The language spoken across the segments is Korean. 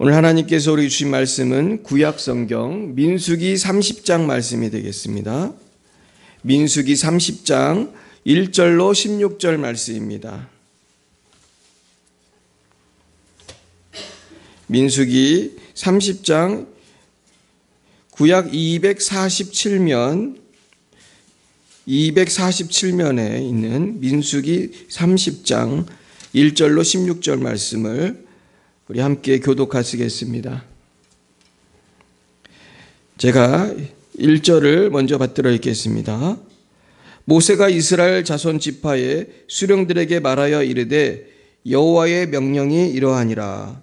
오늘 하나님께서 우리 주신 말씀은 구약 성경 민수기 30장 말씀이 되겠습니다. 민수기 30장 1절로 16절 말씀입니다. 민수기 30장 구약 247면에 있는 민수기 30장 1절로 16절 말씀을 우리 함께 교독하시겠습니다. 제가 1절을 먼저 받들어 읽겠습니다. 모세가 이스라엘 자손 지파의 수령들에게 말하여 이르되 여호와의 명령이 이러하니라.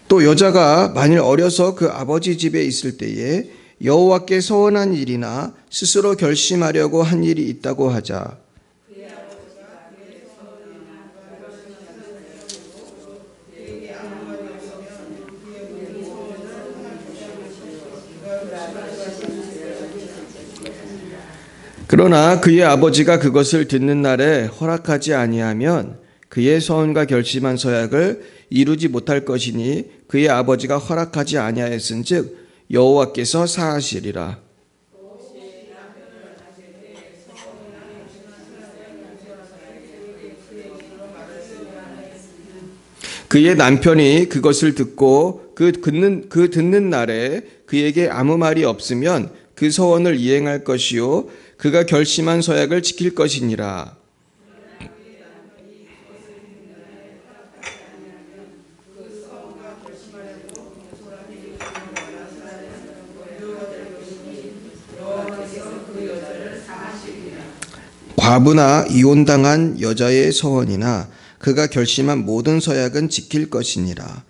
또 여자가 만일 어려서 그 아버지 집에 있을 때에 여호와께 서원한 일이나 스스로 결심하려고 한 일이 있다고 하자. 그러나 그의 아버지가 그것을 듣는 날에 허락하지 아니하면 그의 서원과 결심한 서약을 이루지 못할 것이니 그의 아버지가 허락하지 아니하였은즉 여호와께서 사하시리라. 그의 남편이 그것을 듣고 그 듣는 날에 그에게 아무 말이 없으면 그 서원을 이행할 것이요 그가 결심한 서약을 지킬 것이니라. 과부나 이혼당한 여자의 서원이나 그가 결심한 모든 서약은 지킬 것이니라.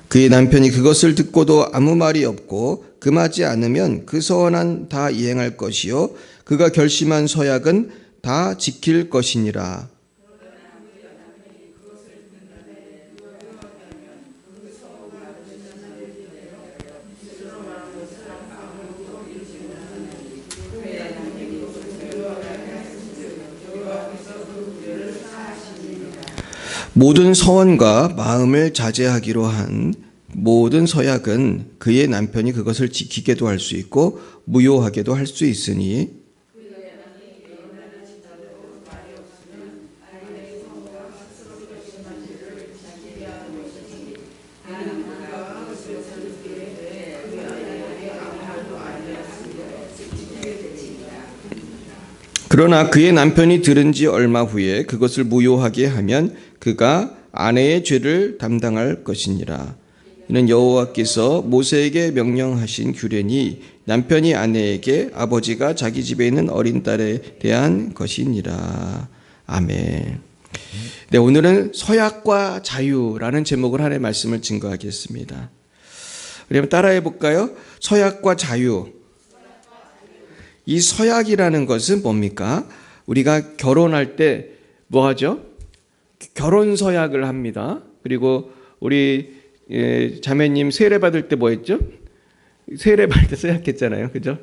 그의 남편이 그것을 듣고도 아무 말이 없고 금하지 않으면 그 서원은 다 이행할 것이요 그가 결심한 서약은 다 지킬 것이니라. 모든 서원과 마음을 자제하기로 한 모든 서약은 그의 남편이 그것을 지키게도 할 수 있고 무효하게도 할 수 있으니 그러나 그의 남편이 들은 지 얼마 후에 그것을 무효하게 하면 그가 아내의 죄를 담당할 것이니라. 이는 여호와께서 모세에게 명령하신 규례니 남편이 아내에게 아버지가 자기 집에 있는 어린 딸에 대한 것이니라. 아멘. 네, 오늘은 서약과 자유라는 제목을 하나의 말씀을 증거하겠습니다. 우리 한번 따라해 볼까요? 서약과 자유. 이 서약이라는 것은 뭡니까? 우리가 결혼할 때 뭐 하죠? 결혼 서약을 합니다. 그리고 우리 자매님 세례 받을 때 뭐 했죠? 세례 받을 때 서약했잖아요. 그죠?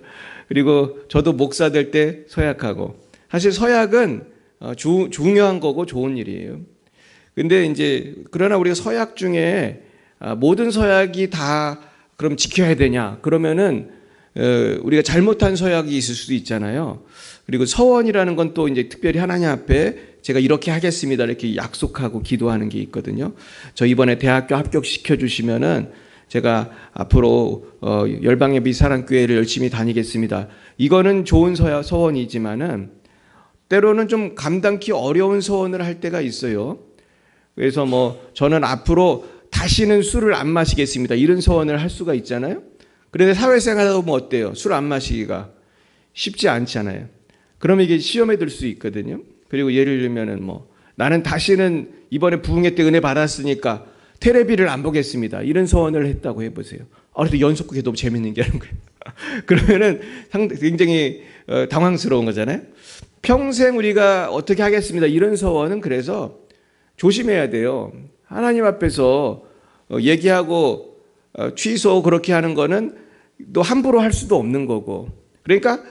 그리고 저도 목사 될 때 서약하고. 사실 서약은 중요한 거고 좋은 일이에요. 근데 이제 그러나 우리가 서약 중에 모든 서약이 다 그럼 지켜야 되냐? 그러면은 우리가 잘못한 서약이 있을 수도 있잖아요. 그리고 서원이라는 건 또 이제 특별히 하나님 앞에 제가 이렇게 하겠습니다. 이렇게 약속하고 기도하는 게 있거든요. 저 이번에 대학교 합격시켜 주시면은 제가 앞으로 열방예비 사랑교회를 열심히 다니겠습니다. 이거는 좋은 서원이지만은 때로는 좀 감당기 어려운 서원을 할 때가 있어요. 그래서 뭐 저는 앞으로 다시는 술을 안 마시겠습니다. 이런 서원을 할 수가 있잖아요. 그런데 사회생활 하다 보면 어때요? 술 안 마시기가 쉽지 않잖아요. 그러면 이게 시험에 들 수 있거든요. 그리고 예를 들면은 뭐 나는 다시는 이번에 부흥회 때 은혜 받았으니까 테레비를 안 보겠습니다. 이런 서원을 했다고 해보세요. 그래도 연속극이 너무 재밌는 게 하는 거예요. 그러면은 굉장히 당황스러운 거잖아요. 평생 우리가 어떻게 하겠습니다. 이런 서원은 그래서 조심해야 돼요. 하나님 앞에서 얘기하고 취소 그렇게 하는 거는 또 함부로 할 수도 없는 거고. 그러니까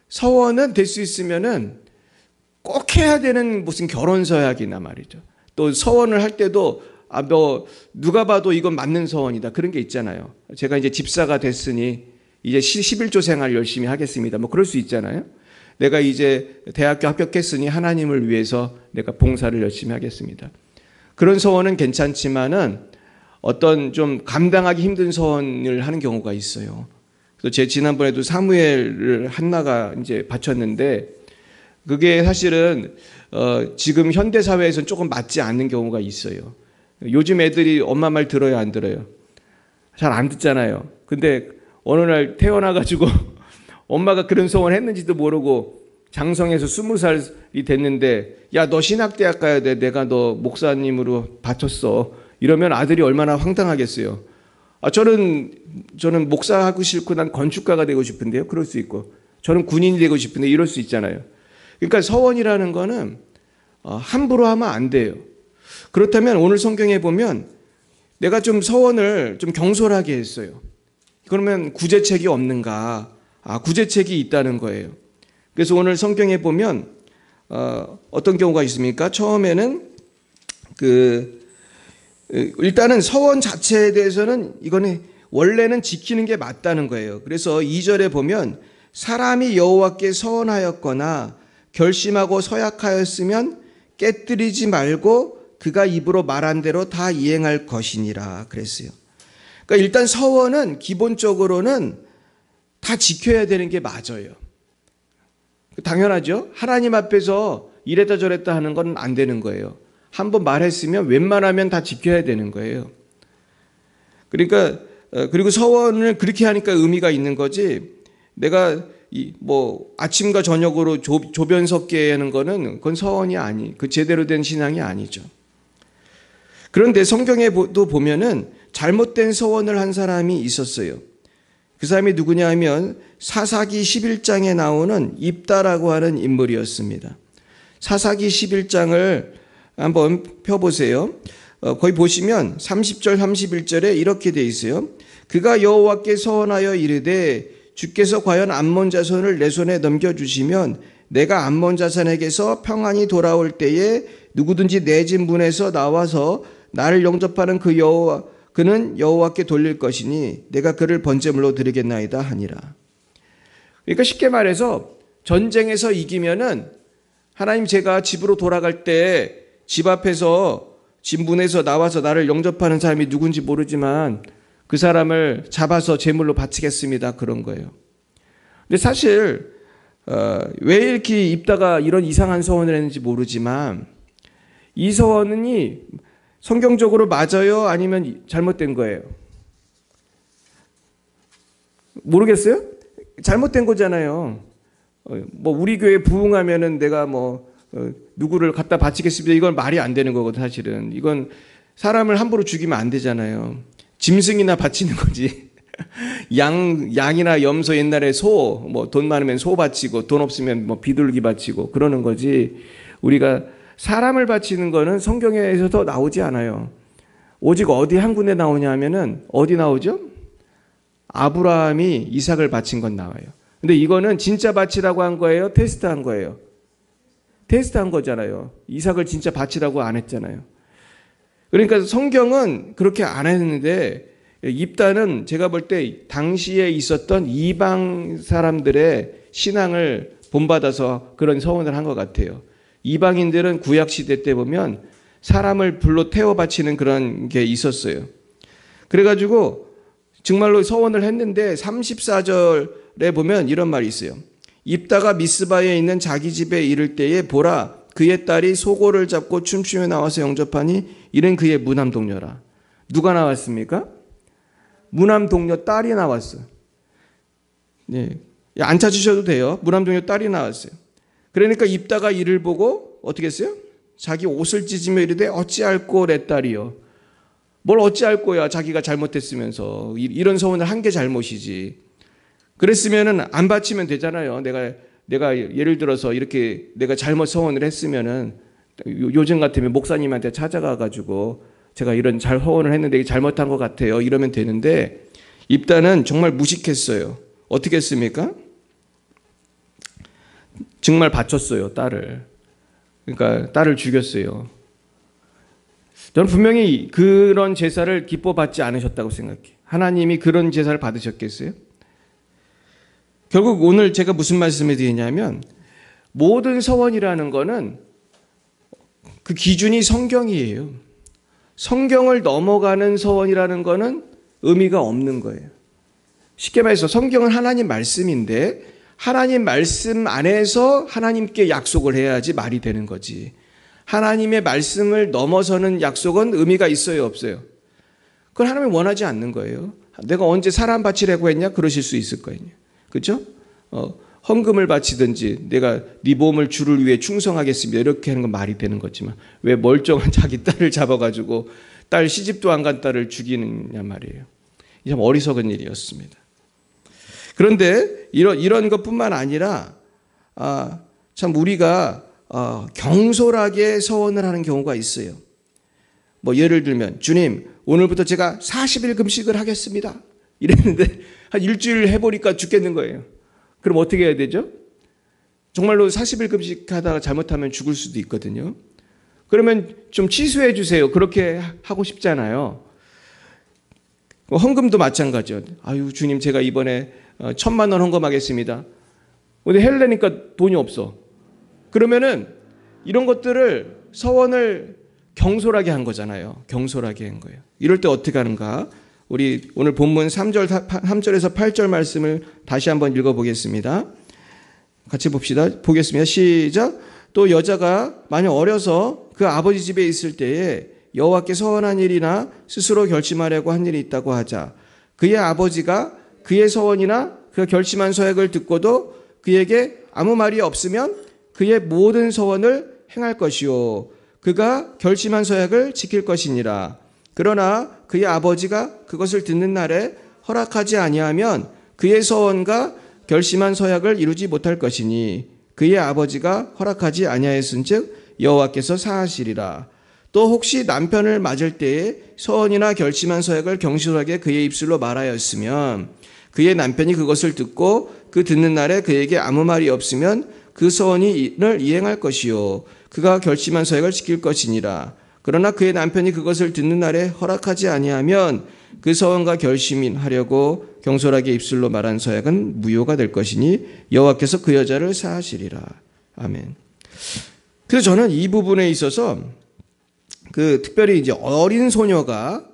서원은 될 수 있으면은 꼭 해야 되는 무슨 결혼 서약이나 말이죠. 또 서원을 할 때도 뭐 누가 봐도 이건 맞는 서원이다 그런 게 있잖아요. 제가 이제 집사가 됐으니 이제 11조 생활 열심히 하겠습니다. 뭐 그럴 수 있잖아요. 내가 이제 대학교 합격했으니 하나님을 위해서 내가 봉사를 열심히 하겠습니다. 그런 서원은 괜찮지만은 어떤 좀 감당하기 힘든 서원을 하는 경우가 있어요. 그래서 제 지난번에도 사무엘을 한나가 이제 바쳤는데 그게 사실은 지금 현대 사회에서는 조금 맞지 않는 경우가 있어요. 요즘 애들이 엄마 말 들어요, 안 들어요? 잘 안 듣잖아요. 근데 어느 날 태어나가지고 엄마가 그런 소원 했는지도 모르고 장성에서 20살이 됐는데 야, 너 신학대학 가야 돼. 내가 너 목사님으로 바쳤어. 이러면 아들이 얼마나 황당하겠어요. 저는 목사하고 싫고 난 건축가가 되고 싶은데요. 그럴 수 있고. 저는 군인이 되고 싶은데 이럴 수 있잖아요. 그러니까 서원이라는 거는 함부로 하면 안 돼요. 그렇다면 오늘 성경에 보면 내가 좀 서원을 좀 경솔하게 했어요. 그러면 구제책이 없는가? 구제책이 있다는 거예요. 그래서 오늘 성경에 보면 어떤 경우가 있습니까? 처음에는 일단은 서원 자체에 대해서는 이거는 원래는 지키는 게 맞다는 거예요. 그래서 2절에 보면 사람이 여호와께 서원하였거나 결심하고 서약하였으면 깨뜨리지 말고 그가 입으로 말한 대로 다 이행할 것이니라 그랬어요. 그러니까 일단 서원은 기본적으로는 다 지켜야 되는 게 맞아요. 당연하죠. 하나님 앞에서 이랬다 저랬다 하는 건 안 되는 거예요. 한번 말했으면 웬만하면 다 지켜야 되는 거예요. 그러니까 그리고 서원을 그렇게 하니까 의미가 있는 거지. 내가 뭐 아침과 저녁으로 조변 섞게 하는 거는 그건 서원이 그 제대로 된 신앙이 아니죠. 그런데 성경에도 보면은 잘못된 서원을 한 사람이 있었어요. 그 사람이 누구냐 하면 사사기 11장에 나오는 입다라고 하는 인물이었습니다. 사사기 11장을 한번 펴보세요. 거기 보시면 30절 31절에 이렇게 돼 있어요. 그가 여호와께 서원하여 이르되 주께서 과연 암몬 자손을 내 손에 넘겨주시면 내가 암몬 자손에게서 평안히 돌아올 때에 누구든지 내 집 문에서 나와서 나를 영접하는 그는 여호와께 돌릴 것이니 내가 그를 번제물로 드리겠나이다 하니라. 그러니까 쉽게 말해서 전쟁에서 이기면은 하나님 제가 집으로 돌아갈 때 집 앞에서 집 문에서 나와서 나를 영접하는 사람이 누군지 모르지만 그 사람을 잡아서 제물로 바치겠습니다. 그런 거예요. 근데 사실 왜 이렇게 입다가 이런 이상한 서원을 했는지 모르지만 이 서원이 성경적으로 맞아요? 아니면 잘못된 거예요? 모르겠어요? 잘못된 거잖아요. 뭐 우리 교회 부흥하면은 내가 누구를 갖다 바치겠습니다. 이건 말이 안 되는 거거든 사실은. 이건 사람을 함부로 죽이면 안 되잖아요. 짐승이나 바치는 거지. 양이나 염소 옛날에 소, 돈 많으면 소 바치고 돈 없으면 비둘기 바치고 그러는 거지. 우리가 사람을 바치는 거는 성경에서도 나오지 않아요. 오직 어디 한 군데 나오냐 하면은 어디 나오죠? 아브라함이 이삭을 바친 건 나와요. 근데 이거는 진짜 바치라고 한 거예요? 테스트한 거예요? 테스트한 거잖아요. 이삭을 진짜 바치라고 안 했잖아요. 그러니까 성경은 그렇게 안 했는데 입다는 제가 볼 때 당시에 있었던 이방 사람들의 신앙을 본받아서 그런 서원을 한 것 같아요. 이방인들은 구약시대 때 보면 사람을 불로 태워 바치는 그런 게 있었어요. 그래가지고 정말로 서원을 했는데 34절에 보면 이런 말이 있어요. 입다가 미스바에 있는 자기 집에 이를 때에 보라 그의 딸이 소고를 잡고 춤추며 나와서 영접하니 이는 그의 무남 동료라. 누가 나왔습니까? 무남 동료 딸이 나왔어요. 네. 안 찾으셔도 돼요. 무남 동료 딸이 나왔어요. 그러니까 입다가 이를 보고 어떻게 했어요? 자기 옷을 찢으며 이르되 어찌할꼬 내 딸이요. 뭘 어찌할 거야 자기가 잘못했으면서. 이런 서원을 한 게 잘못이지. 그랬으면은 안 바치면 되잖아요. 내가 예를 들어서 이렇게 내가 잘못 서원을 했으면은 요즘 같으면 목사님한테 찾아가 가지고 제가 이런 잘 소원을 했는데 이게 잘못한 것 같아요. 이러면 되는데 입다는 정말 무식했어요. 어떻게 했습니까? 정말 바쳤어요, 딸을. 그러니까 딸을 죽였어요. 저는 분명히 그런 제사를 기뻐받지 않으셨다고 생각해요. 하나님이 그런 제사를 받으셨겠어요? 결국 오늘 제가 무슨 말씀을 드리냐면 모든 서원이라는 거는 그 기준이 성경이에요. 성경을 넘어가는 서원이라는 거는 의미가 없는 거예요. 쉽게 말해서 성경은 하나님 말씀인데 하나님 말씀 안에서 하나님께 약속을 해야지 말이 되는 거지. 하나님의 말씀을 넘어서는 약속은 의미가 있어요, 없어요? 그건 하나님이 원하지 않는 거예요. 내가 언제 사람 바치려고 했냐? 그러실 수 있을 거예요. 그렇죠? 헌금을 바치든지 내가 네 몸을 주를 위해 충성하겠습니다. 이렇게 하는 건 말이 되는 거지만 왜 멀쩡한 자기 딸을 잡아가지고 딸 시집도 안 간 딸을 죽이느냐 말이에요. 이 참 어리석은 일이었습니다. 그런데 이런 것뿐만 아니라 참 우리가 경솔하게 서원을 하는 경우가 있어요. 뭐 예를 들면 주님 오늘부터 제가 40일 금식을 하겠습니다. 이랬는데 한 일주일 해보니까 죽겠는 거예요. 그럼 어떻게 해야 되죠? 정말로 40일 금식하다가 잘못하면 죽을 수도 있거든요. 그러면 좀 취소해 주세요. 그렇게 하고 싶잖아요. 헌금도 마찬가지죠. 아유 주님 제가 이번에 1,000만 원 헌금하겠습니다. 근데 해내니까 돈이 없어. 그러면은 이런 것들을 서원을 경솔하게 한 거잖아요. 경솔하게 한 거예요. 이럴 때 어떻게 하는가? 우리 오늘 본문 3절에서 8절 말씀을 다시 한번 읽어보겠습니다. 같이 봅시다. 보겠습니다. 시작. 또 여자가 만약 어려서 그 아버지 집에 있을 때에 여호와께 서원한 일이나 스스로 결심하려고 한 일이 있다고 하자. 그의 아버지가 그의 서원이나 그 결심한 서약을 듣고도 그에게 아무 말이 없으면 그의 모든 서원을 행할 것이요 그가 결심한 서약을 지킬 것이니라. 그러나 그의 아버지가 그것을 듣는 날에 허락하지 아니하면 그의 서원과 결심한 서약을 이루지 못할 것이니 그의 아버지가 허락하지 아니하였은즉 여호와께서 사하시리라. 또 혹시 남편을 맞을 때에 서원이나 결심한 서약을 경솔하게 그의 입술로 말하였으면 그의 남편이 그것을 듣고 그 듣는 날에 그에게 아무 말이 없으면 그 서원을 이행할 것이요 그가 결심한 서약을 지킬 것이니라. 그러나 그의 남편이 그것을 듣는 날에 허락하지 아니하면 그 서원과 결심하려고 경솔하게 입술로 말한 서약은 무효가 될 것이니 여호와께서 그 여자를 사하시리라. 아멘. 그래서 저는 이 부분에 있어서 특별히 이제 어린 소녀가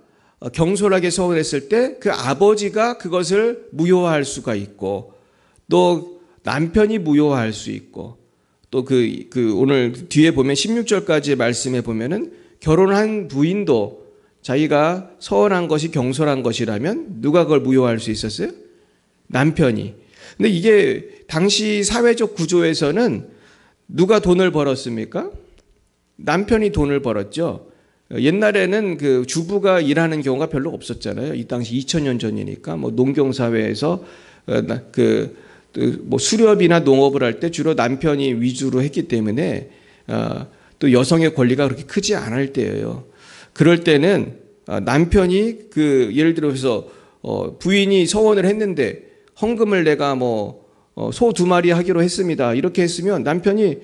경솔하게 서원했을 때 그 아버지가 그것을 무효화할 수가 있고 또 남편이 무효화할 수 있고 또 오늘 뒤에 보면 16절까지의 말씀에 보면은 결혼한 부인도 자기가 서원한 것이 경솔한 것이라면 누가 그걸 무효할 수 있었어요? 남편이. 근데 이게 당시 사회적 구조에서는 누가 돈을 벌었습니까? 남편이 돈을 벌었죠. 옛날에는 그 주부가 일하는 경우가 별로 없었잖아요. 이 당시 2000년 전이니까 뭐 농경사회에서 뭐 수렵이나 농업을 할 때 주로 남편이 위주로 했기 때문에 또 여성의 권리가 그렇게 크지 않을 때예요. 그럴 때는 남편이 예를 들어서 부인이 서원을 했는데 헌금을 내가 소 2마리 하기로 했습니다. 이렇게 했으면 남편이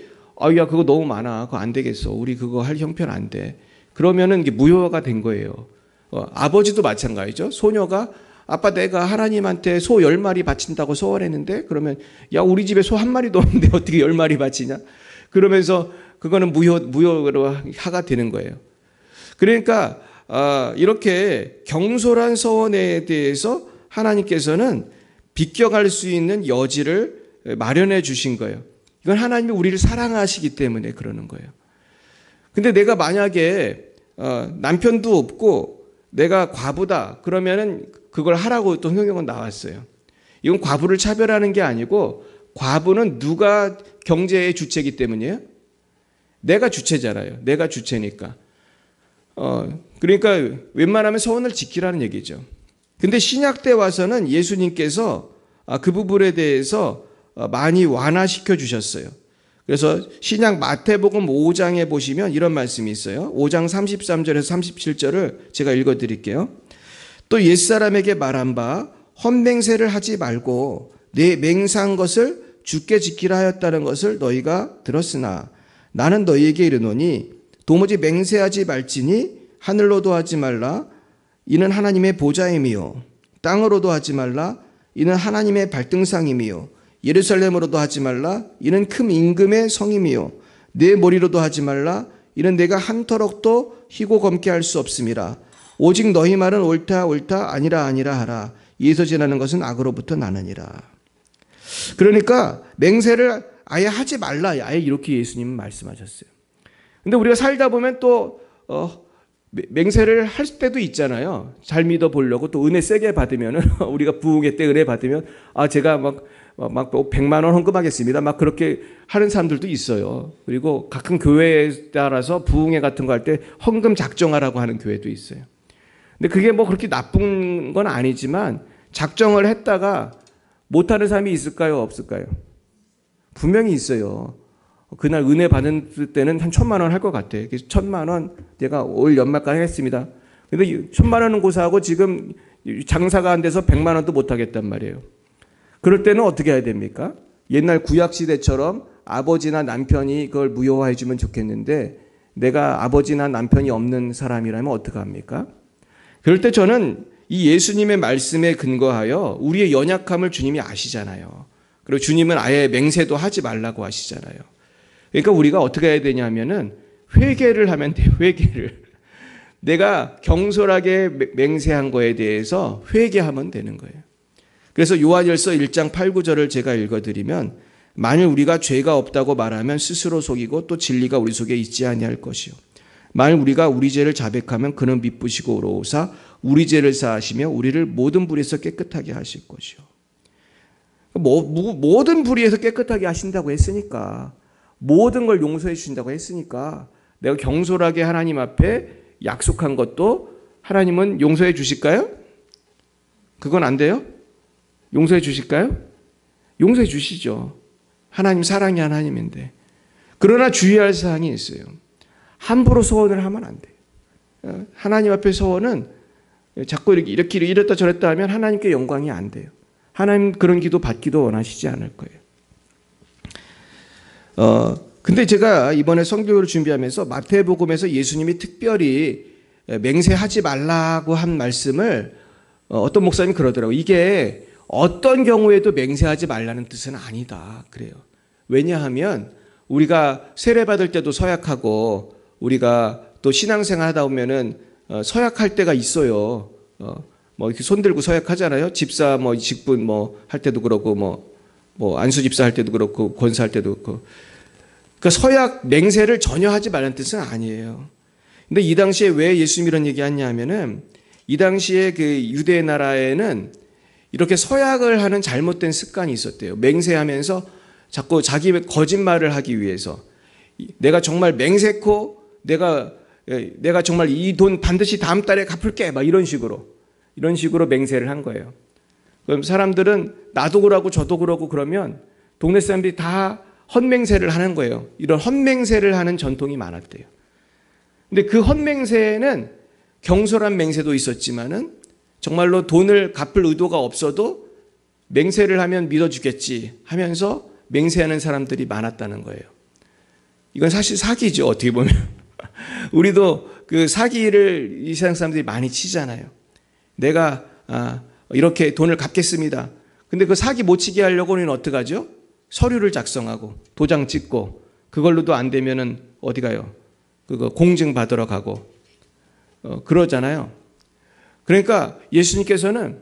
야 그거 너무 많아. 그거 안 되겠어. 우리 그거 할 형편 안 돼. 그러면은 이게 무효가 된 거예요. 아버지도 마찬가지죠. 소녀가 아빠 내가 하나님한테 소 10마리 바친다고 서원했는데 그러면 야 우리 집에 소 1마리도 없는데 어떻게 10마리 바치냐. 그러면서 그거는 무효로 하가 되는 거예요. 그러니까 이렇게 경솔한 서원에 대해서 하나님께서는 비껴갈 수 있는 여지를 마련해 주신 거예요. 이건 하나님이 우리를 사랑하시기 때문에 그러는 거예요. 근데 내가 만약에 남편도 없고 내가 과부다 그러면은 그걸 하라고 또 성경은 나왔어요. 이건 과부를 차별하는 게 아니고 과부는 누가 경제의 주체이기 때문이에요? 내가 주체잖아요. 내가 주체니까. 그러니까 웬만하면 서원을 지키라는 얘기죠. 근데 신약 때 와서는 예수님께서 그 부분에 대해서 많이 완화시켜 주셨어요. 그래서 신약 마태복음 5장에 보시면 이런 말씀이 있어요. 5장 33절에서 37절을 제가 읽어드릴게요. 또 옛사람에게 말한 바 헛맹세를 하지 말고 내 맹세한 것을 주께 지키라 하였다는 것을 너희가 들었으나 나는 너희에게 이르노니 도무지 맹세하지 말지니 하늘로도 하지 말라 이는 하나님의 보좌임이요 땅으로도 하지 말라 이는 하나님의 발등상임이요 예루살렘으로도 하지 말라 이는 큰 임금의 성임이요 내 머리로도 하지 말라 이는 내가 한터럭도 희고 검게 할 수 없음이라 오직 너희 말은 옳다 옳다 아니라 아니라 하라 이에서 지나는 것은 악으로부터 나느니라. 그러니까 맹세를 아예 하지 말라 아예 이렇게 예수님은 말씀하셨어요. 근데 우리가 살다 보면 또 맹세를 할 때도 있잖아요. 잘 믿어 보려고 또 은혜 세게 받으면은 우리가 부흥회 때 은혜 받으면 제가 막 100만 원 헌금하겠습니다. 막 그렇게 하는 사람들도 있어요. 그리고 가끔 교회에 따라서 부흥회 같은 거 할 때 헌금 작정하라고 하는 교회도 있어요. 근데 그게 뭐 그렇게 나쁜 건 아니지만 작정을 했다가 못하는 사람이 있을까요? 없을까요? 분명히 있어요. 그날 은혜 받은 때는 한 1,000만 원 할 것 같아요. 그래서 1,000만 원 내가 올 연말까지 하겠습니다. 근데 1,000만 원은 고사하고 지금 장사가 안 돼서 100만 원도 못 하겠단 말이에요. 그럴 때는 어떻게 해야 됩니까? 옛날 구약시대처럼 아버지나 남편이 그걸 무효화해 주면 좋겠는데 내가 아버지나 남편이 없는 사람이라면 어떻게 합니까? 그럴 때 저는 이 예수님의 말씀에 근거하여 우리의 연약함을 주님이 아시잖아요. 그리고 주님은 아예 맹세도 하지 말라고 하시잖아요. 그러니까 우리가 어떻게 해야 되냐면은 회개를 하면 돼요. 회개를. 내가 경솔하게 맹세한 거에 대해서 회개하면 되는 거예요. 그래서 요한일서 1장 8, 9절을 제가 읽어드리면 만일 우리가 죄가 없다고 말하면 스스로 속이고 또 진리가 우리 속에 있지 아니할 것이요. 만일 우리가 우리 죄를 자백하면 그는 미쁘시고 의로우사 우리 죄를 사하시며 우리를 모든 불에서 깨끗하게 하실 것이요. 모든 불의에서 깨끗하게 하신다고 했으니까 모든 걸 용서해 주신다고 했으니까 내가 경솔하게 하나님 앞에 약속한 것도 하나님은 용서해 주실까요? 그건 안 돼요? 용서해 주실까요? 용서해 주시죠. 하나님 사랑이 하나님인데. 그러나 주의할 사항이 있어요. 함부로 소원을 하면 안 돼요. 하나님 앞에 소원은 자꾸 이렇게 이랬다 저랬다 하면 하나님께 영광이 안 돼요. 하나님 그런 기도 받기도 원하시지 않을 거예요. 근데 제가 이번에 성경을 준비하면서 마태복음에서 예수님이 특별히 맹세하지 말라고 한 말씀을 어떤 목사님이 그러더라고요. 이게 어떤 경우에도 맹세하지 말라는 뜻은 아니다. 그래요. 왜냐하면 우리가 세례받을 때도 서약하고 우리가 또 신앙생활 하다 보면은 서약할 때가 있어요. 뭐 이렇게 손 들고 서약하잖아요. 집사 뭐 직분 뭐 할 때도 그렇고 뭐 안수 집사 할 때도 그렇고 권사할 때도 그렇고. 그러니까 서약 맹세를 전혀 하지 말라는 뜻은 아니에요. 근데 이 당시에 왜 예수님이 이런 얘기했냐면은 이 당시에 그 유대 나라에는 이렇게 서약을 하는 잘못된 습관이 있었대요. 맹세하면서 자꾸 자기 거짓말을 하기 위해서 내가 정말 맹세코 내가 정말 이 돈 반드시 다음 달에 갚을게 막 이런 식으로 맹세를 한 거예요. 그럼 사람들은 나도 그러고 저도 그러고 그러면 동네 사람들이 다 헛맹세를 하는 거예요. 이런 헛맹세를 하는 전통이 많았대요. 근데 그 헛맹세는 경솔한 맹세도 있었지만은 정말로 돈을 갚을 의도가 없어도 맹세를 하면 믿어주겠지 하면서 맹세하는 사람들이 많았다는 거예요. 이건 사실 사기죠. 어떻게 보면. 우리도 그 사기를 이 세상 사람들이 많이 치잖아요. 내가 이렇게 돈을 갚겠습니다. 근데 그 사기 못 치게 하려고 우리는 어떻게 하죠? 서류를 작성하고 도장 찍고 그걸로도 안 되면은 어디 가요? 그거 공증 받으러 가고 그러잖아요. 그러니까 예수님께서는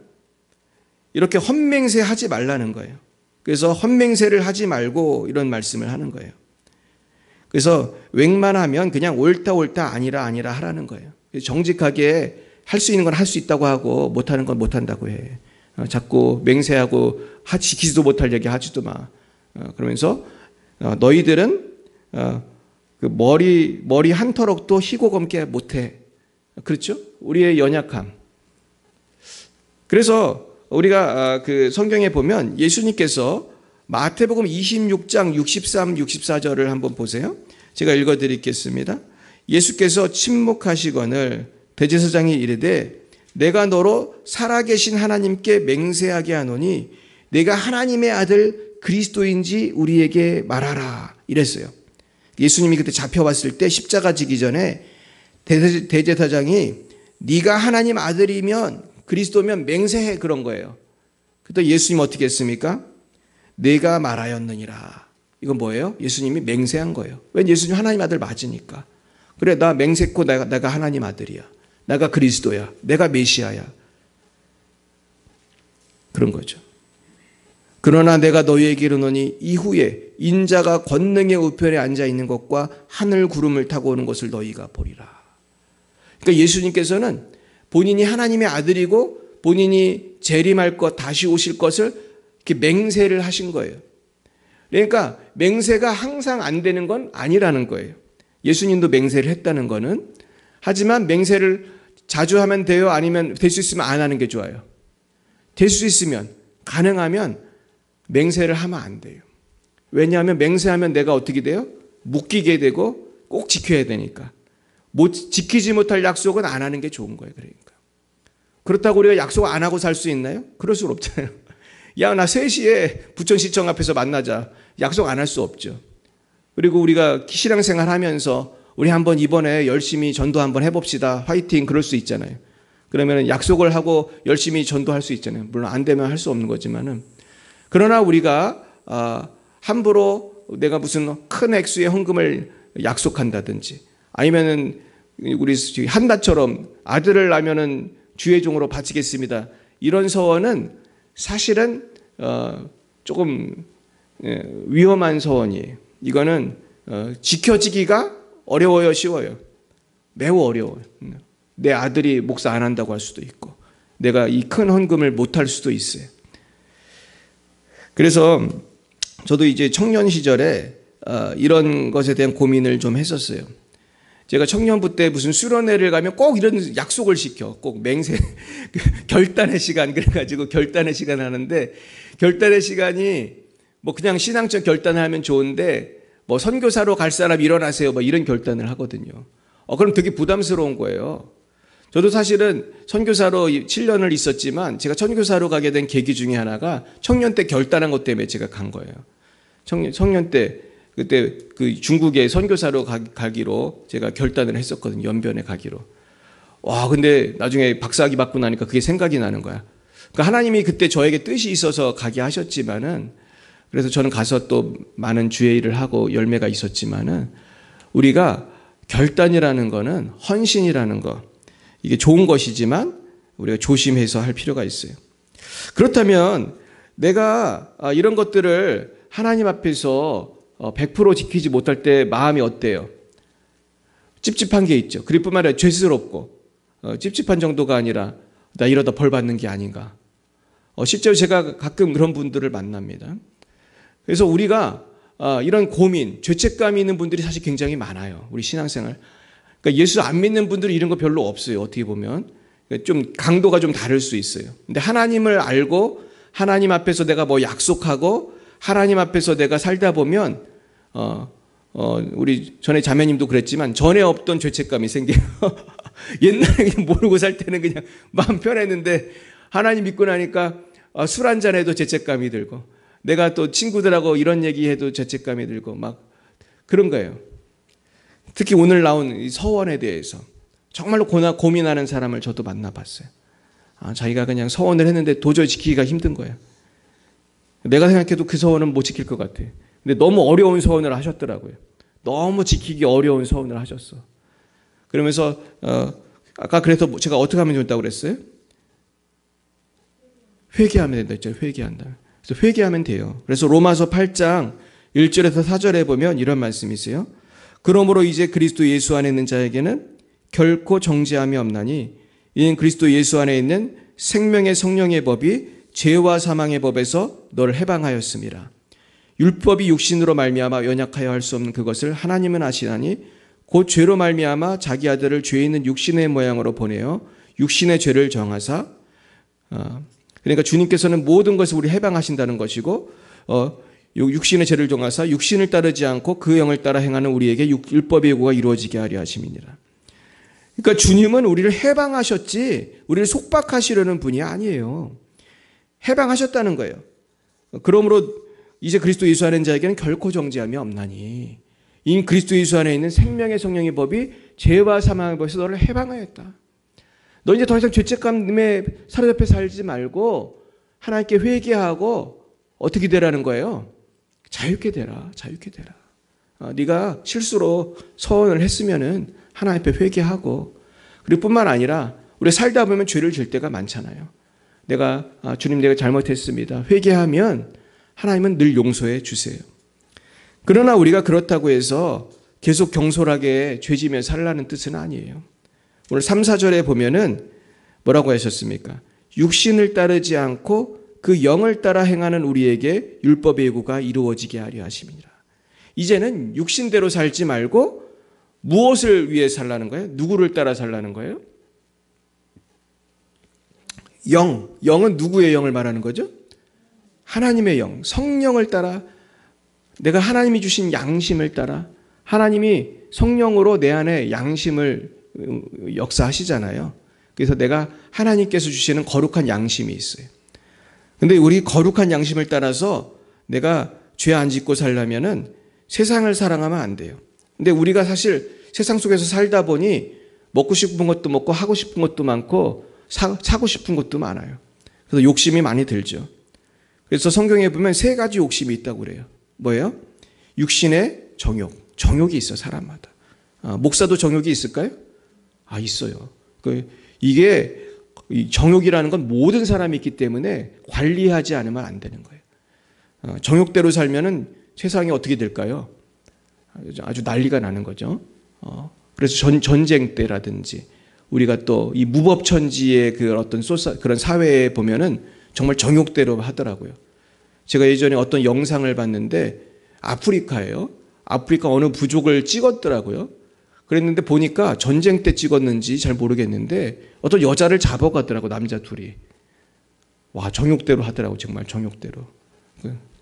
이렇게 헛맹세 하지 말라는 거예요. 그래서 헛맹세를 하지 말고 이런 말씀을 하는 거예요. 그래서 웬만하면 그냥 옳다 아니라 하라는 거예요. 정직하게 할 수 있는 건 할 수 있다고 하고 못하는 건 못한다고 해. 자꾸 맹세하고 지키지도 못할 얘기 하지도 마. 그러면서 너희들은 그 머리 한 터럭도 희고 검게 못해. 그렇죠? 우리의 연약함. 그래서 우리가 그 성경에 보면 예수님께서 마태복음 26장 63, 64절을 한번 보세요. 제가 읽어드리겠습니다. 예수께서 침묵하시거늘 대제사장이 이르되 내가 너로 살아계신 하나님께 맹세하게 하노니 내가 하나님의 아들 그리스도인지 우리에게 말하라 이랬어요. 예수님이 그때 잡혀왔을 때 십자가 지기 전에 대제사장이 네가 하나님 아들이면 그리스도면 맹세해 그런 거예요. 그때 예수님 어떻게 했습니까? 내가 말하였느니라. 이건 뭐예요? 예수님이 맹세한 거예요. 왜? 예수님 하나님 아들 맞으니까. 그래 나 맹세코 내가 하나님 아들이야. 내가 그리스도야. 내가 메시아야. 그런 거죠. 그러나 내가 너희에게 이르노니 이후에 인자가 권능의 우편에 앉아 있는 것과 하늘 구름을 타고 오는 것을 너희가 보리라. 그러니까 예수님께서는 본인이 하나님의 아들이고 본인이 재림할 것, 다시 오실 것을 이렇게 맹세를 하신 거예요. 그러니까 맹세가 항상 안 되는 건 아니라는 거예요. 예수님도 맹세를 했다는 거는. 하지만 맹세를 자주 하면 돼요? 아니면 될 수 있으면 안 하는 게 좋아요? 될 수 있으면, 가능하면 맹세를 하면 안 돼요. 왜냐하면 맹세하면 내가 어떻게 돼요? 묶이게 되고 꼭 지켜야 되니까. 지키지 못할 약속은 안 하는 게 좋은 거예요. 그러니까. 그렇다고 우리가 약속 안 하고 살 수 있나요? 그럴 수 없잖아요. 야, 나 3시에 부천시청 앞에서 만나자. 약속 안 할 수 없죠. 그리고 우리가 신앙생활 하면서 우리 한번 이번에 열심히 전도 한번 해봅시다. 화이팅 그럴 수 있잖아요. 그러면 약속을 하고 열심히 전도할 수 있잖아요. 물론 안 되면 할 수 없는 거지만은. 그러나 우리가 함부로 내가 무슨 큰 액수의 헌금을 약속한다든지 아니면은 우리 한나처럼 아들을 낳으면은 주의 종으로 바치겠습니다. 이런 서원은 사실은 조금 위험한 서원이에요. 이거는 지켜지기가 어려워요, 쉬워요? 매우 어려워요. 내 아들이 목사 안 한다고 할 수도 있고 내가 이 큰 헌금을 못 할 수도 있어요. 그래서 저도 이제 청년 시절에 이런 것에 대한 고민을 좀 했었어요. 제가 청년부 때 무슨 수련회를 가면 꼭 이런 약속을 시켜. 꼭 맹세, 결단의 시간 그래가지고 결단의 시간 하는데 결단의 시간이 뭐 그냥 신앙적 결단을 하면 좋은데 뭐 선교사로 갈 사람 일어나세요. 뭐 이런 결단을 하거든요. 그럼 되게 부담스러운 거예요. 저도 사실은 선교사로 7년을 있었지만 제가 선교사로 가게 된 계기 중에 하나가 청년 때 결단한 것 때문에 제가 간 거예요. 청년 때 그때 그 중국에 선교사로 가기로 제가 결단을 했었거든요. 연변에 가기로. 와, 근데 나중에 박사학위 받고 나니까 그게 생각이 나는 거야. 그러니까 하나님이 그때 저에게 뜻이 있어서 가게 하셨지만은 그래서 저는 가서 또 많은 주의 일을 하고 열매가 있었지만은 우리가 결단이라는 거는 헌신이라는 거 이게 좋은 것이지만 우리가 조심해서 할 필요가 있어요. 그렇다면 내가 이런 것들을 하나님 앞에서 100% 지키지 못할 때 마음이 어때요? 찝찝한 게 있죠. 그럴 뿐만 아니라 죄스럽고 찝찝한 정도가 아니라 나 이러다 벌 받는 게 아닌가. 실제로 제가 가끔 그런 분들을 만납니다. 그래서 우리가 이런 고민, 죄책감이 있는 분들이 사실 굉장히 많아요. 우리 신앙생활. 그러니까 예수 안 믿는 분들은 이런 거 별로 없어요. 어떻게 보면. 좀 강도가 좀 다를 수 있어요. 근데 하나님을 알고 하나님 앞에서 내가 뭐 약속하고 하나님 앞에서 내가 살다 보면 우리 전에 자매님도 그랬지만 전에 없던 죄책감이 생겨요. 옛날에 그냥 모르고 살 때는 그냥 마음 편했는데 하나님 믿고 나니까 술 한잔 해도 죄책감이 들고 내가 또 친구들하고 이런 얘기해도 죄책감이 들고 막 그런 거예요. 특히 오늘 나온 이 서원에 대해서 정말로 고민하는 사람을 저도 만나봤어요. 자기가 그냥 서원을 했는데 도저히 지키기가 힘든 거예요. 내가 생각해도 그 서원은 못 지킬 것 같아. 근데 너무 어려운 서원을 하셨더라고요. 너무 지키기 어려운 서원을 하셨어. 그러면서 아까 그래서 제가 어떻게 하면 좋다고 그랬어요? 회개하면 된다 했죠. 회개한다. 그래서 회개하면 돼요. 그래서 로마서 8장 1절에서 4절에 보면 이런 말씀이 있어요. 그러므로 이제 그리스도 예수 안에 있는 자에게는 결코 정죄함이 없나니 이는 그리스도 예수 안에 있는 생명의 성령의 법이 죄와 사망의 법에서 너를 해방하였습니다. 율법이 육신으로 말미암아 연약하여 할 수 없는 그것을 하나님은 아시나니 곧 죄로 말미암아 자기 아들을 죄 있는 육신의 모양으로 보내어 육신의 죄를 정하사 그러니까 주님께서는 모든 것을 우리 해방하신다는 것이고 육신의 죄를 정하사 육신을 따르지 않고 그 영을 따라 행하는 우리에게 율법의 요구가 이루어지게 하려 하심이니라. 그러니까 주님은 우리를 해방하셨지 우리를 속박하시려는 분이 아니에요. 해방하셨다는 거예요. 그러므로 이제 그리스도 예수 안에 있는 자에게는 결코 정죄함이 없나니 이 그리스도 예수 안에 있는 생명의 성령의 법이 죄와 사망의 법에서 너를 해방하였다. 너 이제 더 이상 죄책감에 사로잡혀 살지 말고 하나님께 회개하고 어떻게 되라는 거예요? 자유케 되라. 자유케 되라. 네가 실수로 서원을 했으면은 하나님 앞에 회개하고 그리고 뿐만 아니라 우리 살다 보면 죄를 질 때가 많잖아요. 주님 내가 잘못했습니다. 회개하면 하나님은 늘 용서해 주세요. 그러나 우리가 그렇다고 해서 계속 경솔하게 죄지며 살라는 뜻은 아니에요. 오늘 3, 4절에 보면은 뭐라고 하셨습니까? 육신을 따르지 않고 그 영을 따라 행하는 우리에게 율법의 요구가 이루어지게 하려 하심이니라. 이제는 육신대로 살지 말고 무엇을 위해 살라는 거예요? 누구를 따라 살라는 거예요? 영은 누구의 영을 말하는 거죠? 하나님의 영, 성령을 따라 내가 하나님이 주신 양심을 따라 하나님이 성령으로 내 안에 양심을 역사하시잖아요. 그래서 내가 하나님께서 주시는 거룩한 양심이 있어요. 근데 우리 거룩한 양심을 따라서 내가 죄 안 짓고 살려면은 세상을 사랑하면 안 돼요. 근데 우리가 사실 세상 속에서 살다 보니 먹고 싶은 것도 먹고 하고 싶은 것도 많고 사고 싶은 것도 많아요. 그래서 욕심이 많이 들죠. 그래서 성경에 보면 3가지 욕심이 있다고 그래요. 뭐예요? 육신의 정욕이 있어 사람마다. 목사도 정욕이 있을까요? 있어요. 이게 정욕이라는 건 모든 사람이 있기 때문에 관리하지 않으면 안 되는 거예요. 정욕대로 살면은 세상이 어떻게 될까요? 아주 난리가 나는 거죠. 그래서 전쟁 때라든지 우리가 또 이 무법천지의 그런 사회에 보면은 정말 정욕대로 하더라고요. 제가 예전에 어떤 영상을 봤는데 아프리카예요. 아프리카 어느 부족을 찍었더라고요. 그랬는데 보니까 전쟁 때 찍었는지 잘 모르겠는데 어떤 여자를 잡아가더라고 남자 둘이. 와 정욕대로 하더라고 정말 정욕대로.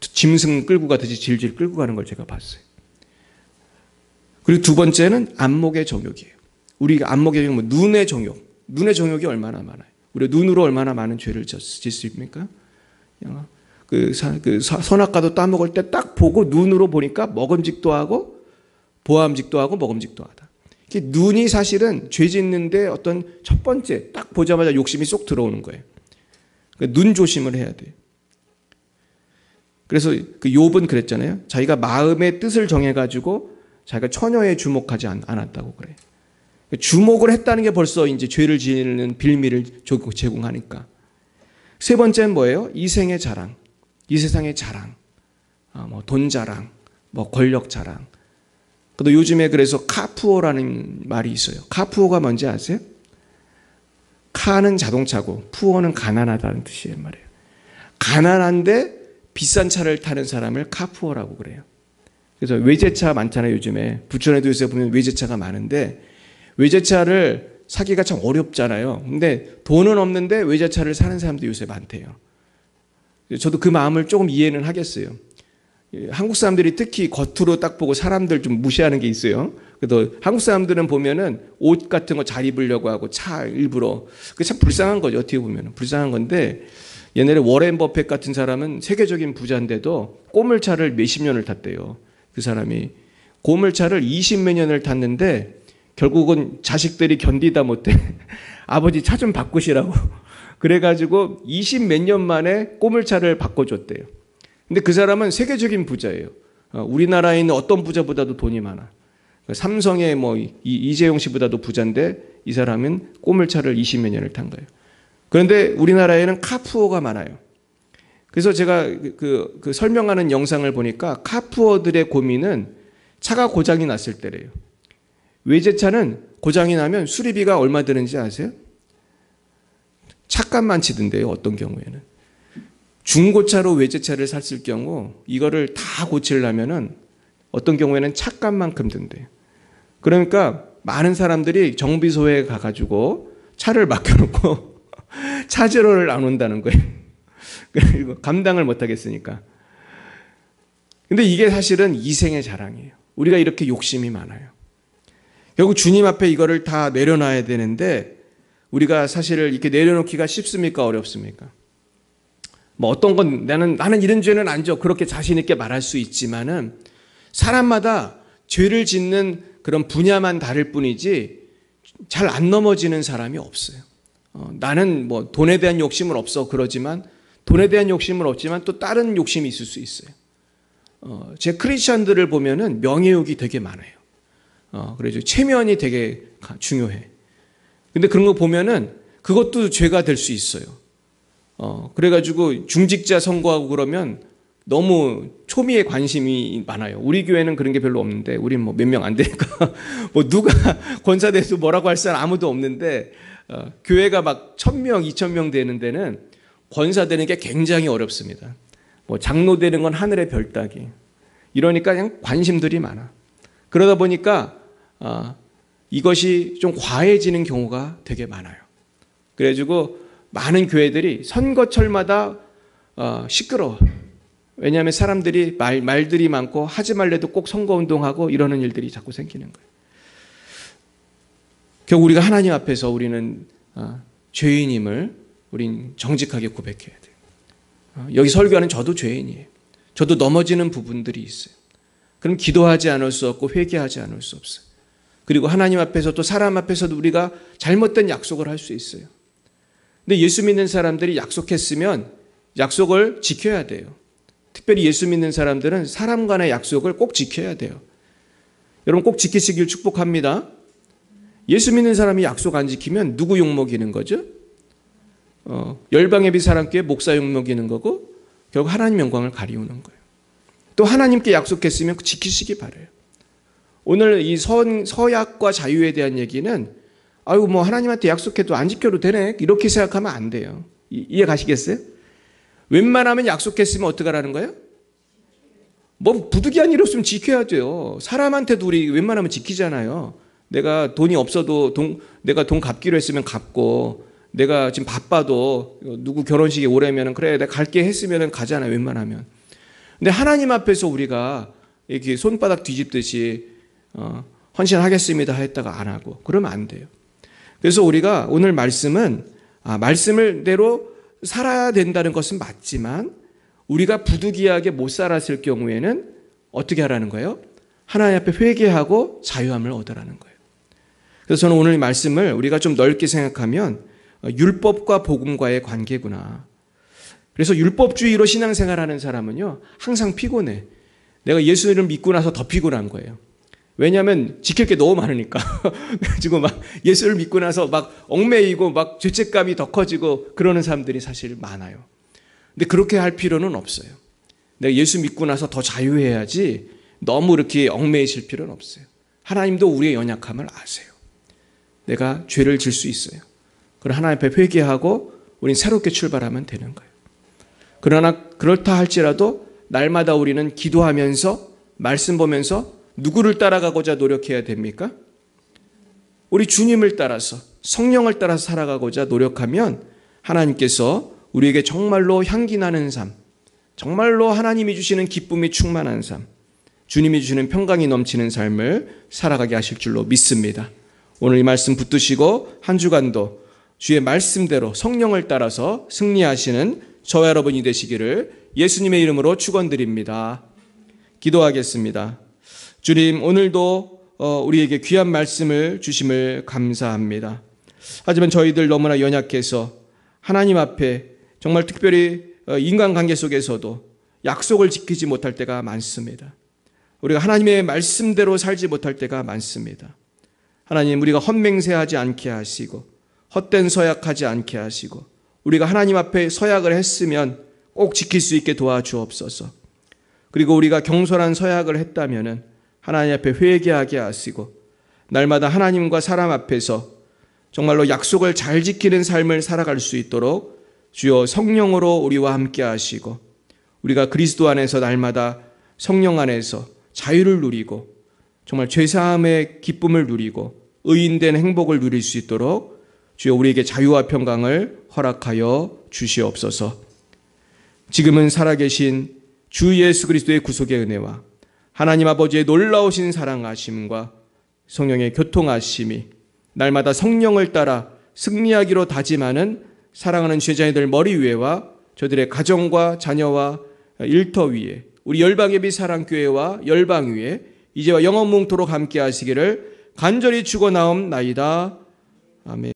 짐승 끌고 가듯이 질질 끌고 가는 걸 제가 봤어요. 그리고 2번째는 안목의 정욕이에요. 우리가 안목의 정욕, 눈의 정욕. 눈의 정욕이 얼마나 많아요. 우리가 눈으로 얼마나 많은 죄를 짓습니까? 선악과도 따먹을 때 딱 보고 눈으로 보니까 먹음직도 하고 보암직도 하고 먹음직도 하다. 눈이 사실은 죄 짓는데 어떤 첫 번째 딱 보자마자 욕심이 쏙 들어오는 거예요. 눈 조심을 해야 돼요. 그래서 욥은 그랬잖아요. 자기가 마음의 뜻을 정해가지고 자기가 처녀에 주목하지 않았다고 그래요. 주목을 했다는 게 벌써 이제 죄를 지는 빌미를 제공하니까. 3번째는 뭐예요? 이생의 자랑, 이 세상의 자랑, 돈 자랑, 권력 자랑. 또 요즘에 그래서 카푸어라는 말이 있어요. 카푸어가 뭔지 아세요? 카는 자동차고 푸어는 가난하다는 뜻이에요 말이에요. 가난한데 비싼 차를 타는 사람을 카푸어라고 그래요. 그래서 외제차 많잖아요 요즘에. 부천에도 요새 보면 외제차가 많은데 외제차를 사기가 참 어렵잖아요. 근데 돈은 없는데 외제차를 사는 사람도 요새 많대요. 저도 그 마음을 조금 이해는 하겠어요. 한국 사람들이 특히 겉으로 딱 보고 사람들 좀 무시하는 게 있어요. 그래도 한국 사람들은 보면은 옷 같은 거 잘 입으려고 하고 차 일부러. 그게 참 불쌍한 거죠. 어떻게 보면. 불쌍한 건데 옛날에 워렌 버핏 같은 사람은 세계적인 부자인데도 꼬물차를 몇십 년을 탔대요. 그 사람이. 고물차를 20몇 년을 탔는데 결국은 자식들이 견디다 못해 아버지 차 좀 바꾸시라고 그래가지고 20몇 년 만에 꼬물차를 바꿔줬대요. 근데 그 사람은 세계적인 부자예요. 우리나라에 있는 어떤 부자보다도 돈이 많아. 삼성의 이재용 씨보다도 부자인데 이 사람은 꼬물차를 20몇 년을 탄 거예요. 그런데 우리나라에는 카푸어가 많아요. 그래서 제가 그 설명하는 영상을 보니까 카푸어들의 고민은 차가 고장이 났을 때래요. 외제차는 고장이 나면 수리비가 얼마 드는지 아세요? 차값만 치던데요. 어떤 경우에는. 중고차로 외제차를 샀을 경우 이거를 다 고치려면은 어떤 경우에는 차값만큼 든대요. 그러니까 많은 사람들이 정비소에 가가지고 차를 맡겨놓고 차제로를 안 온다는 거예요. 그리고 감당을 못 하겠으니까. 근데 이게 사실은 이생의 자랑이에요. 우리가 이렇게 욕심이 많아요. 결국 주님 앞에 이거를 다 내려놔야 되는데 우리가 사실 이렇게 내려놓기가 쉽습니까? 어렵습니까? 뭐 어떤 건 나는 이런 죄는 안 져. 그렇게 자신 있게 말할 수 있지만은 사람마다 죄를 짓는 그런 분야만 다를 뿐이지 잘 안 넘어지는 사람이 없어요. 나는 뭐 돈에 대한 욕심은 없어. 그러지만 돈에 대한 욕심은 없지만 또 다른 욕심이 있을 수 있어요. 제 크리스천들을 보면은 명예욕이 되게 많아요. 그래서 체면이 되게 중요해. 근데 그런 거 보면은 그것도 죄가 될 수 있어요. 그래가지고 중직자 선거하고 그러면 너무 초미에 관심이 많아요. 우리 교회는 그런 게 별로 없는데, 우리는 뭐 몇 명 안 되니까, 뭐 누가 권사돼서 뭐라고 할 사람 아무도 없는데, 교회가 막 1000명, 2000명 되는 데는 권사 되는 게 굉장히 어렵습니다. 뭐 장로 되는 건 하늘의 별 따기. 이러니까 그냥 관심들이 많아. 그러다 보니까, 이것이 좀 과해지는 경우가 되게 많아요. 그래가지고 많은 교회들이 선거철마다 시끄러워. 왜냐하면 사람들이 말들이 많고 하지 말래도 꼭 선거운동하고 이러는 일들이 자꾸 생기는 거예요. 결국 우리가 하나님 앞에서 우리는 죄인임을 우린 정직하게 고백해야 돼요. 여기 설교하는 저도 죄인이에요. 저도 넘어지는 부분들이 있어요. 그럼 기도하지 않을 수 없고 회개하지 않을 수 없어요. 그리고 하나님 앞에서 또 사람 앞에서도 우리가 잘못된 약속을 할 수 있어요. 근데 예수 믿는 사람들이 약속했으면 약속을 지켜야 돼요. 특별히 예수 믿는 사람들은 사람 간의 약속을 꼭 지켜야 돼요. 여러분 꼭 지키시길 축복합니다. 예수 믿는 사람이 약속 안 지키면 누구 욕먹이는 거죠? 열방예비 사람교회 목사 욕먹이는 거고 결국 하나님 영광을 가리우는 거예요. 또 하나님께 약속했으면 지키시기 바라요. 오늘 이 서약과 자유에 대한 얘기는 아유 뭐 하나님한테 약속해도 안 지켜도 되네 이렇게 생각하면 안 돼요. 이해 가시겠어요? 웬만하면 약속했으면 어떡하라는 거예요? 뭐 부득이한 일 없으면 지켜야 돼요. 사람한테도 우리 웬만하면 지키잖아요. 내가 돈이 없어도 내가 돈 갚기로 했으면 갚고 내가 지금 바빠도 누구 결혼식에 오래면은 그래 내가 갈게 했으면은 가잖아요. 웬만하면. 근데 하나님 앞에서 우리가 이렇게 손바닥 뒤집듯이 헌신하겠습니다 했다가 안 하고 그러면 안 돼요. 그래서 우리가 오늘 말씀은 말씀을대로 살아야 된다는 것은 맞지만 우리가 부득이하게 못 살았을 경우에는 어떻게 하라는 거예요? 하나님 앞에 회개하고 자유함을 얻으라는 거예요. 그래서 저는 오늘 이 말씀을 우리가 좀 넓게 생각하면 율법과 복음과의 관계구나. 그래서 율법주의로 신앙생활하는 사람은요 항상 피곤해. 내가 예수를 믿고 나서 더 피곤한 거예요. 왜냐하면 지킬 게 너무 많으니까. 그래가지고 막 예수를 믿고 나서 막 얽매이고 막 죄책감이 더 커지고 그러는 사람들이 사실 많아요. 근데 그렇게 할 필요는 없어요. 내가 예수 믿고 나서 더 자유해야지 너무 이렇게 얽매이실 필요는 없어요. 하나님도 우리의 연약함을 아세요. 내가 죄를 질 수 있어요. 그럼 하나님 앞에 회개하고 우린 새롭게 출발하면 되는 거예요. 그러나 그렇다 할지라도 날마다 우리는 기도하면서 말씀 보면서 누구를 따라가고자 노력해야 됩니까? 우리 주님을 따라서 성령을 따라서 살아가고자 노력하면 하나님께서 우리에게 정말로 향기 나는 삶, 정말로 하나님이 주시는 기쁨이 충만한 삶, 주님이 주시는 평강이 넘치는 삶을 살아가게 하실 줄로 믿습니다. 오늘 이 말씀 붙드시고 한 주간도 주의 말씀대로 성령을 따라서 승리하시는 저와 여러분이 되시기를 예수님의 이름으로 축원드립니다. 기도하겠습니다. 주님, 오늘도 우리에게 귀한 말씀을 주심을 감사합니다. 하지만 저희들 너무나 연약해서 하나님 앞에 정말 특별히 인간관계 속에서도 약속을 지키지 못할 때가 많습니다. 우리가 하나님의 말씀대로 살지 못할 때가 많습니다. 하나님, 우리가 헛맹세하지 않게 하시고 헛된 서약하지 않게 하시고 우리가 하나님 앞에 서약을 했으면 꼭 지킬 수 있게 도와주옵소서. 그리고 우리가 경솔한 서약을 했다면은 하나님 앞에 회개하게 하시고 날마다 하나님과 사람 앞에서 정말로 약속을 잘 지키는 삶을 살아갈 수 있도록 주여 성령으로 우리와 함께 하시고 우리가 그리스도 안에서 날마다 성령 안에서 자유를 누리고 정말 죄사함의 기쁨을 누리고 의인된 행복을 누릴 수 있도록 주여 우리에게 자유와 평강을 허락하여 주시옵소서. 지금은 살아계신 주 예수 그리스도의 구속의 은혜와 하나님 아버지의 놀라우신 사랑하심과 성령의 교통하심이 날마다 성령을 따라 승리하기로 다짐하는 사랑하는 제자들 머리 위에와 저들의 가정과 자녀와 일터 위에 우리 열방예비 사랑교회와 열방 위에 이제와 영원뭉토록 함께 하시기를 간절히 축원하옵나이다. 아멘.